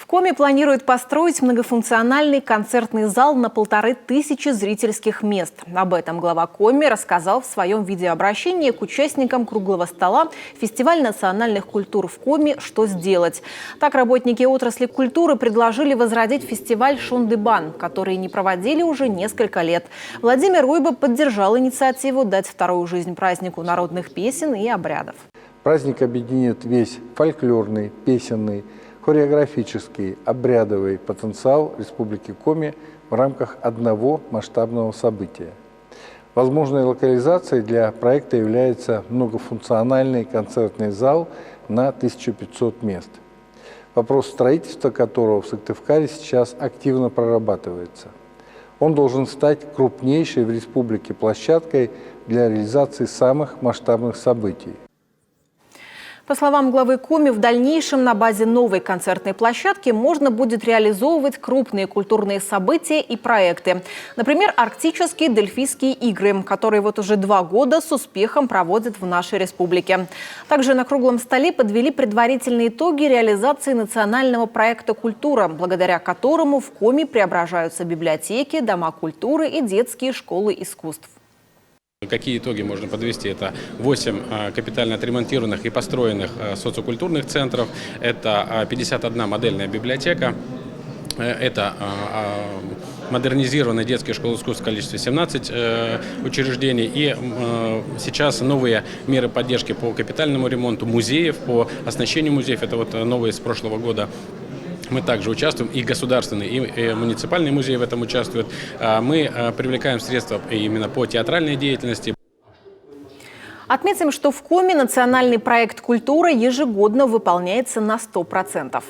Коми планирует построить многофункциональный концертный зал на 1500 зрительских мест. Об этом глава Коми рассказал в своем видеообращении к участникам круглого стола «Фестиваль национальных культур в Коми. Что сделать?». Так работники отрасли культуры предложили возродить фестиваль «Шундыбан», который не проводили уже несколько лет. Владимир Уйба поддержал инициативу дать вторую жизнь празднику народных песен и обрядов. Праздник объединит весь фольклорный, песенный, хореографический, обрядовый потенциал Республики Коми в рамках одного масштабного события. Возможной локализацией для проекта является многофункциональный концертный зал на 1500 мест, вопрос строительства которого в Сыктывкаре сейчас активно прорабатывается. Он должен стать крупнейшей в республике площадкой для реализации самых масштабных событий. По словам главы Коми, в дальнейшем на базе новой концертной площадки можно будет реализовывать крупные культурные события и проекты. Например, Арктические Дельфийские игры, которые вот уже 2 года с успехом проводят в нашей республике. Также на круглом столе подвели предварительные итоги реализации национального проекта «Культура», благодаря которому в Коми преображаются библиотеки, дома культуры и детские школы искусств. Какие итоги можно подвести? Это 8 капитально отремонтированных и построенных социокультурных центров, это 51 модельная библиотека, это модернизированные детские школы искусств в количестве 17 учреждений и сейчас новые меры поддержки по капитальному ремонту музеев, по оснащению музеев, это вот новые с прошлого года. Мы также участвуем, и государственные, и муниципальные музеи в этом участвуют. Мы привлекаем средства именно по театральной деятельности. Отметим, что в Коми национальный проект «Культура» ежегодно выполняется на 100%.